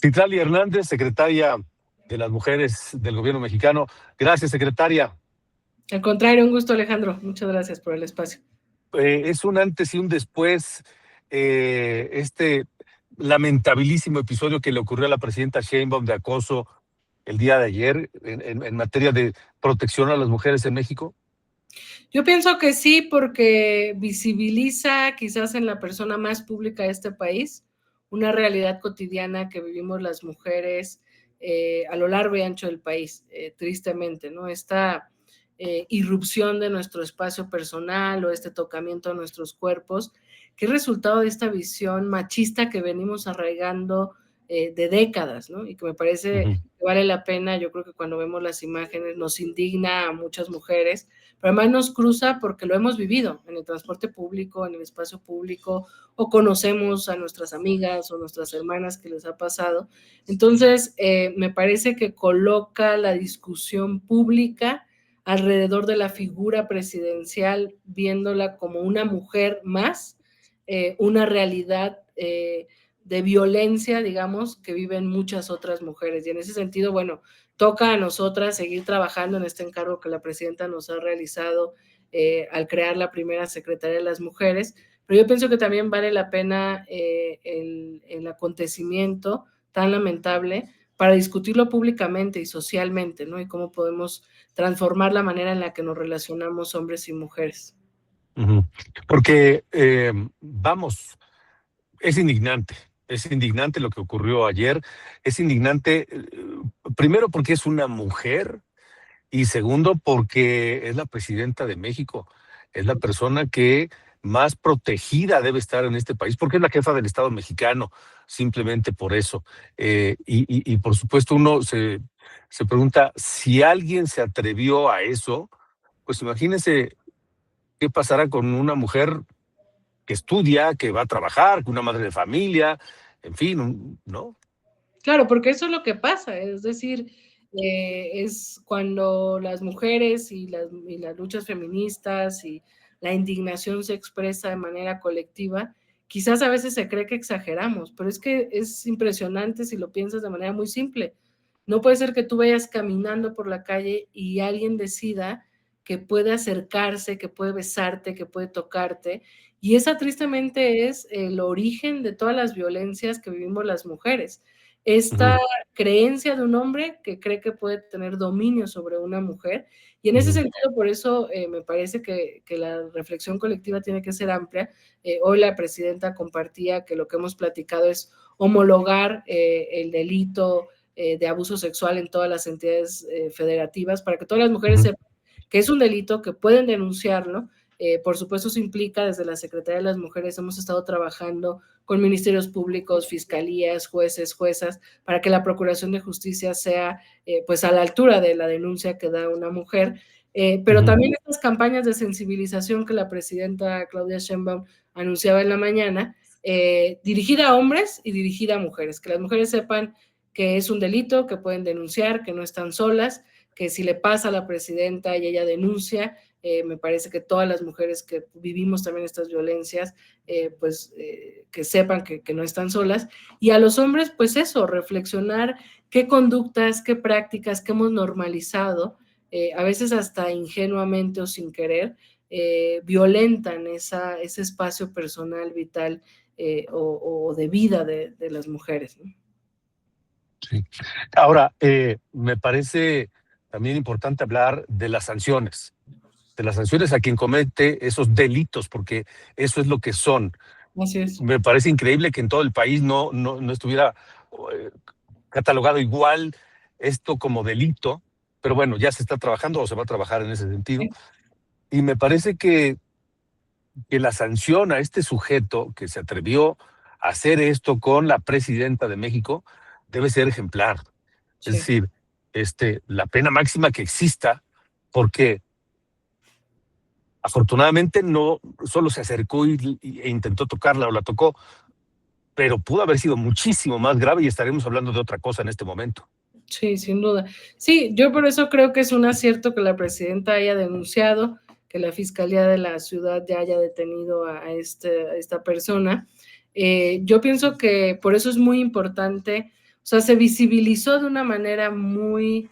Citlali Hernández, secretaria de las Mujeres del Gobierno mexicano. Gracias, secretaria. Al contrario, un gusto, Alejandro. Muchas gracias por el espacio. Es un antes y un después este lamentabilísimo episodio que le ocurrió a la presidenta Sheinbaum de acoso el día de ayer en materia de protección a las mujeres en México. Yo pienso que sí, porque visibiliza quizás en la persona más pública de este país una realidad cotidiana que vivimos las mujeres a lo largo y ancho del país, tristemente, ¿no? Esta irrupción de nuestro espacio personal o este tocamiento a nuestros cuerpos, que es resultado de esta visión machista que venimos arraigando de décadas, ¿no? Y que me parece que vale la pena. Yo creo que cuando vemos las imágenes nos indigna a muchas mujeres, pero además nos cruza porque lo hemos vivido en el transporte público, en el espacio público, o conocemos a nuestras amigas o nuestras hermanas que les ha pasado. Entonces, me parece que coloca la discusión pública alrededor de la figura presidencial, viéndola como una mujer más, una realidad de violencia, digamos, que viven muchas otras mujeres. Y en ese sentido, bueno, toca a nosotras seguir trabajando en este encargo que la presidenta nos ha realizado al crear la primera Secretaría de las Mujeres, pero yo pienso que también vale la pena el acontecimiento tan lamentable para discutirlo públicamente y socialmente, ¿no? Y cómo podemos transformar la manera en la que nos relacionamos hombres y mujeres. Porque, vamos, es indignante lo que ocurrió ayer, es indignante, primero porque es una mujer y segundo porque es la presidenta de México, es la persona que más protegida debe estar en este país, porque es la jefa del Estado mexicano, simplemente por eso. Y por supuesto uno se pregunta, si alguien se atrevió a eso, pues imagínense qué pasará con una mujer que estudia, que va a trabajar, una madre de familia, en fin, ¿no? Claro, porque eso es lo que pasa, es decir, es cuando las mujeres y las luchas feministas y la indignación se expresa de manera colectiva, quizás a veces se cree que exageramos, pero es que es impresionante si lo piensas de manera muy simple. No puede ser que tú vayas caminando por la calle y alguien decida que puede acercarse, que puede besarte, que puede tocarte, y esa tristemente es el origen de todas las violencias que vivimos las mujeres. Esta creencia de un hombre que cree que puede tener dominio sobre una mujer, y en ese sentido, por eso me parece que la reflexión colectiva tiene que ser amplia. Hoy la presidenta compartía que lo que hemos platicado es homologar el delito de abuso sexual en todas las entidades federativas, para que todas las mujeres sepan que es un delito, que pueden denunciarlo. Por supuesto, eso implica, desde la Secretaría de las Mujeres hemos estado trabajando con ministerios públicos, fiscalías, jueces, juezas, para que la Procuración de Justicia sea pues a la altura de la denuncia que da una mujer. Pero también estas campañas de sensibilización que la presidenta Claudia Sheinbaum anunciaba en la mañana, dirigida a hombres y dirigida a mujeres, que las mujeres sepan que es un delito, que pueden denunciar, que no están solas, que si le pasa a la presidenta y ella denuncia, me parece que todas las mujeres que vivimos también estas violencias, que sepan que no están solas. Y a los hombres, pues eso, reflexionar qué conductas, qué prácticas que hemos normalizado, a veces hasta ingenuamente o sin querer, violentan ese espacio personal, vital o de vida de las mujeres, ¿no? Sí. Ahora, me parece también importante hablar de las sanciones a quien comete esos delitos, porque eso es lo que son. Así es. Me parece increíble que en todo el país no estuviera catalogado igual esto como delito, pero bueno, ya se está trabajando o se va a trabajar en ese sentido. Sí. Y me parece que la sanción a este sujeto que se atrevió a hacer esto con la presidenta de México debe ser ejemplar. Es Sí. decir, la pena máxima que exista, porque afortunadamente no solo se acercó e intentó tocarla o la tocó, pero pudo haber sido muchísimo más grave y estaremos hablando de otra cosa en este momento. Sí, sin duda. Sí, yo por eso creo que es un acierto que la presidenta haya denunciado, que la Fiscalía de la Ciudad ya haya detenido a esta persona. Yo pienso que por eso es muy importante, o sea, se visibilizó de una manera muy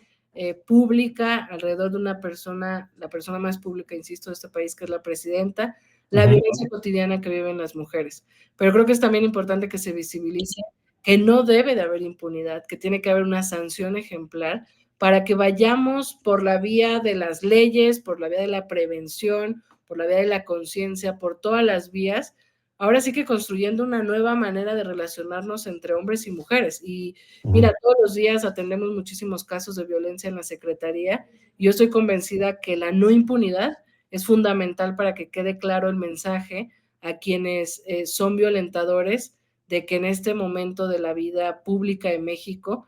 pública alrededor de una persona, la persona más pública, insisto, de este país, que es la presidenta, la violencia cotidiana que viven las mujeres. Pero creo que es también importante que se visibilice que no debe de haber impunidad, que tiene que haber una sanción ejemplar para que vayamos por la vía de las leyes, por la vía de la prevención, por la vía de la conciencia, por todas las vías, ahora sí que construyendo una nueva manera de relacionarnos entre hombres y mujeres. Y mira, todos los días atendemos muchísimos casos de violencia en la Secretaría y yo estoy convencida que la no impunidad es fundamental para que quede claro el mensaje a quienes son violentadores de que en este momento de la vida pública en México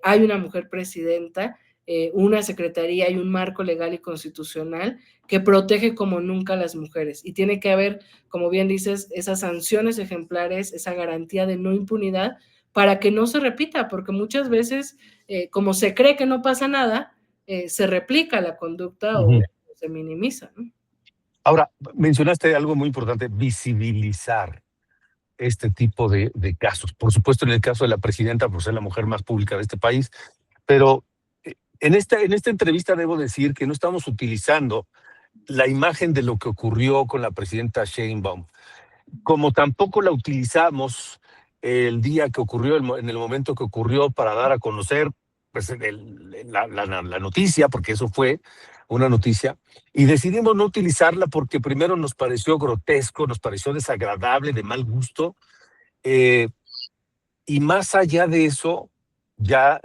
hay una mujer presidenta, una secretaría y un marco legal y constitucional que protege como nunca a las mujeres. Y tiene que haber, como bien dices, esas sanciones ejemplares, esa garantía de no impunidad para que no se repita, porque muchas veces, como se cree que no pasa nada, se replica la conducta o se minimiza, ¿no? Ahora, mencionaste algo muy importante, visibilizar este tipo de casos. Por supuesto, en el caso de la presidenta, por ser la mujer más pública de este país, pero en esta entrevista debo decir que no estamos utilizando la imagen de lo que ocurrió con la presidenta Sheinbaum, como tampoco la utilizamos el día que ocurrió, en el momento que ocurrió, para dar a conocer pues, la noticia, porque eso fue una noticia, y decidimos no utilizarla porque primero nos pareció grotesco, nos pareció desagradable, de mal gusto, eh, y más allá de eso, ya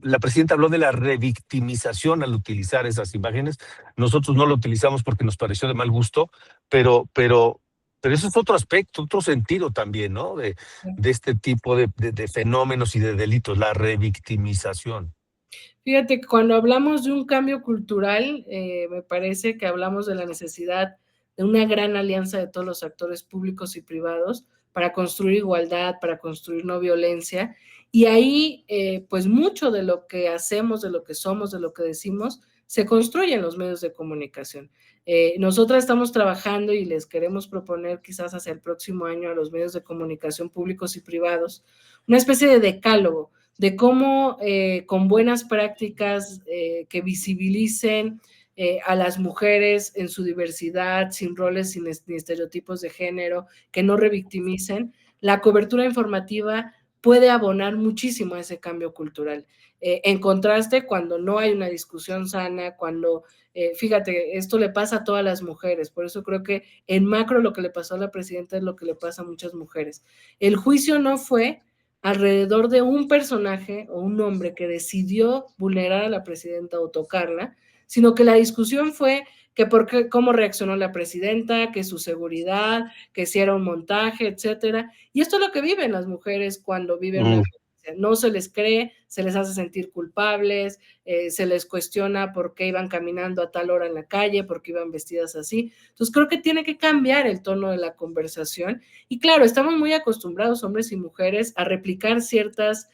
la presidenta habló de la revictimización al utilizar esas imágenes. Nosotros no lo utilizamos porque nos pareció de mal gusto, pero eso es otro aspecto, otro sentido también, ¿no? De este tipo de fenómenos y de delitos, la revictimización. Fíjate que cuando hablamos de un cambio cultural, me parece que hablamos de la necesidad de una gran alianza de todos los actores públicos y privados para construir igualdad, para construir no violencia. Y ahí, pues mucho de lo que hacemos, de lo que somos, de lo que decimos, se construye en los medios de comunicación. Nosotras estamos trabajando y les queremos proponer quizás hacia el próximo año a los medios de comunicación públicos y privados una especie de decálogo de cómo con buenas prácticas que visibilicen a las mujeres en su diversidad, sin roles, sin ni estereotipos de género, que no revictimicen, la cobertura informativa puede abonar muchísimo a ese cambio cultural. En contraste, cuando no hay una discusión sana, cuando, fíjate, esto le pasa a todas las mujeres, por eso creo que en macro lo que le pasó a la presidenta es lo que le pasa a muchas mujeres. El juicio no fue alrededor de un personaje o un hombre que decidió vulnerar a la presidenta o tocarla, sino que la discusión fue que por qué, cómo reaccionó la presidenta, que su seguridad, que si era un montaje, etcétera. Y esto es lo que viven las mujeres cuando viven una violencia. No se les cree, se les hace sentir culpables, se les cuestiona por qué iban caminando a tal hora en la calle, por qué iban vestidas así. Entonces creo que tiene que cambiar el tono de la conversación y claro, estamos muy acostumbrados, hombres y mujeres, a replicar ciertas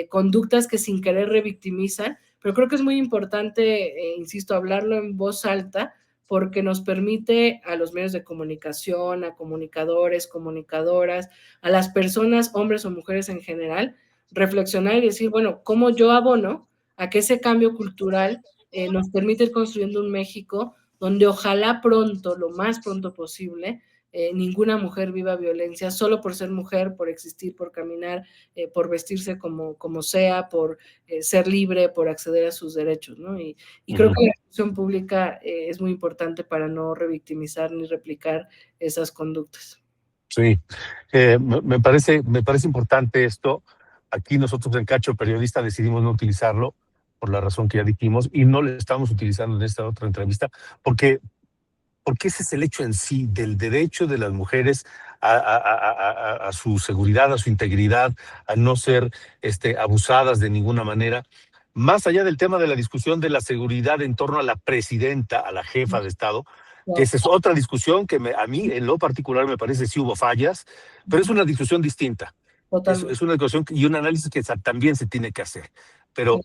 conductas que sin querer revictimizan, pero creo que es muy importante, insisto, hablarlo en voz alta porque nos permite a los medios de comunicación, a comunicadores, comunicadoras, a las personas, hombres o mujeres en general, reflexionar y decir, bueno, ¿cómo yo abono a que ese cambio cultural nos permite ir construyendo un México donde ojalá pronto, lo más pronto posible, ninguna mujer viva violencia solo por ser mujer, por existir, por caminar, por vestirse como sea, por ser libre, por acceder a sus derechos, ¿no? Y creo que la discusión pública es muy importante para no revictimizar ni replicar esas conductas. Sí, me parece importante esto. Aquí nosotros en Cacho Periodista decidimos no utilizarlo por la razón que ya dijimos y no lo estamos utilizando en esta otra entrevista porque, porque ese es el hecho en sí del derecho de las mujeres a su seguridad, a su integridad, a no ser abusadas de ninguna manera. Más allá del tema de la discusión de la seguridad en torno a la presidenta, a la jefa de Estado, que esa es otra discusión que a mí en lo particular me parece sí hubo fallas, pero es una discusión distinta. Es una discusión y un análisis que también se tiene que hacer. Pero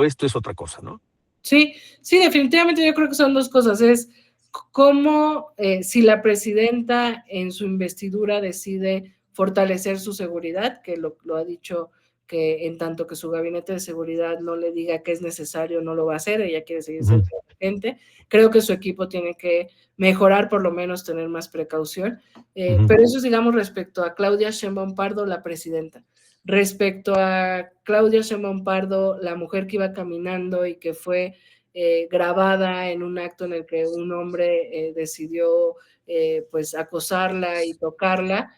esto es otra cosa, ¿no? Sí, sí, definitivamente yo creo que son dos cosas. Es cómo si la presidenta en su investidura decide fortalecer su seguridad, que lo ha dicho que en tanto que su gabinete de seguridad no le diga que es necesario, no lo va a hacer, ella quiere seguir siendo gente. Creo que su equipo tiene que mejorar, por lo menos tener más precaución, pero eso es, digamos, respecto a Claudia Sheinbaum Pardo, la presidenta. Respecto a Claudia Sheinbaum Pardo, la mujer que iba caminando y que fue grabada en un acto en el que un hombre decidió pues acosarla y tocarla,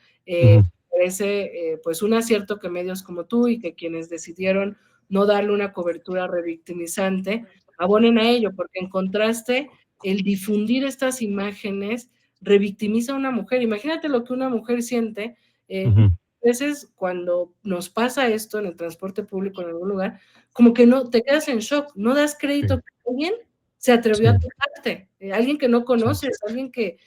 parece pues un acierto que medios como tú y que quienes decidieron no darle una cobertura revictimizante abonen a ello, porque en contraste el difundir estas imágenes revictimiza a una mujer. Imagínate lo que una mujer siente. A veces cuando nos pasa esto en el transporte público en algún lugar, como que no te quedas en shock, no das crédito que alguien se atrevió a tocarte, alguien que no conoces, alguien que,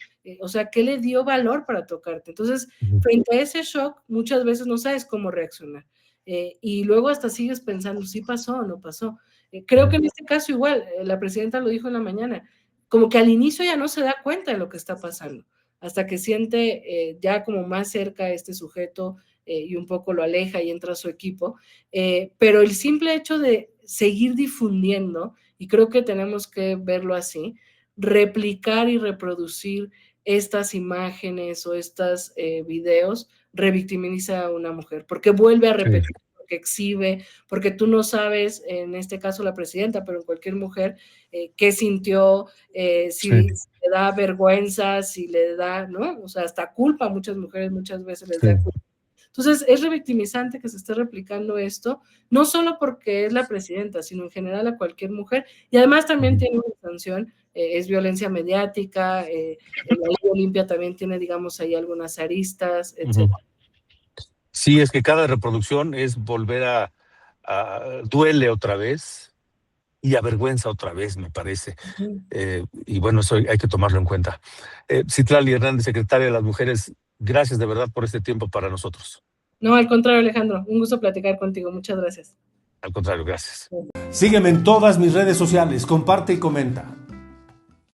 o sea, ¿qué le dio valor para tocarte? Entonces, frente a ese shock, muchas veces no sabes cómo reaccionar. Y luego hasta sigues pensando, ¿sí pasó o no pasó? Creo que en este caso igual, la presidenta lo dijo en la mañana, como que al inicio ya no se da cuenta de lo que está pasando, hasta que siente ya como más cerca a este sujeto y un poco lo aleja y entra a su equipo, pero el simple hecho de seguir difundiendo, y creo que tenemos que verlo así, replicar y reproducir estas imágenes o estos videos, revictimiza a una mujer, porque vuelve a repetir, porque exhibe, porque tú no sabes, en este caso la presidenta, pero en cualquier mujer, qué sintió, si le da vergüenza, si le da, ¿no? O sea, hasta culpa a muchas mujeres, muchas veces les da culpa. Entonces, es revictimizante que se esté replicando esto, no solo porque es la presidenta, sino en general a cualquier mujer, y además también tiene una sanción, es violencia mediática, la ley Olimpia también tiene, digamos, ahí algunas aristas, etc. Sí, es que cada reproducción es volver a duele otra vez y avergüenza otra vez, me parece. Y bueno, eso hay que tomarlo en cuenta. Citlali Hernández, secretaria de las Mujeres, gracias de verdad por este tiempo para nosotros. No, al contrario, Alejandro, un gusto platicar contigo. Muchas gracias. Al contrario, gracias. Sígueme en todas mis redes sociales, comparte y comenta.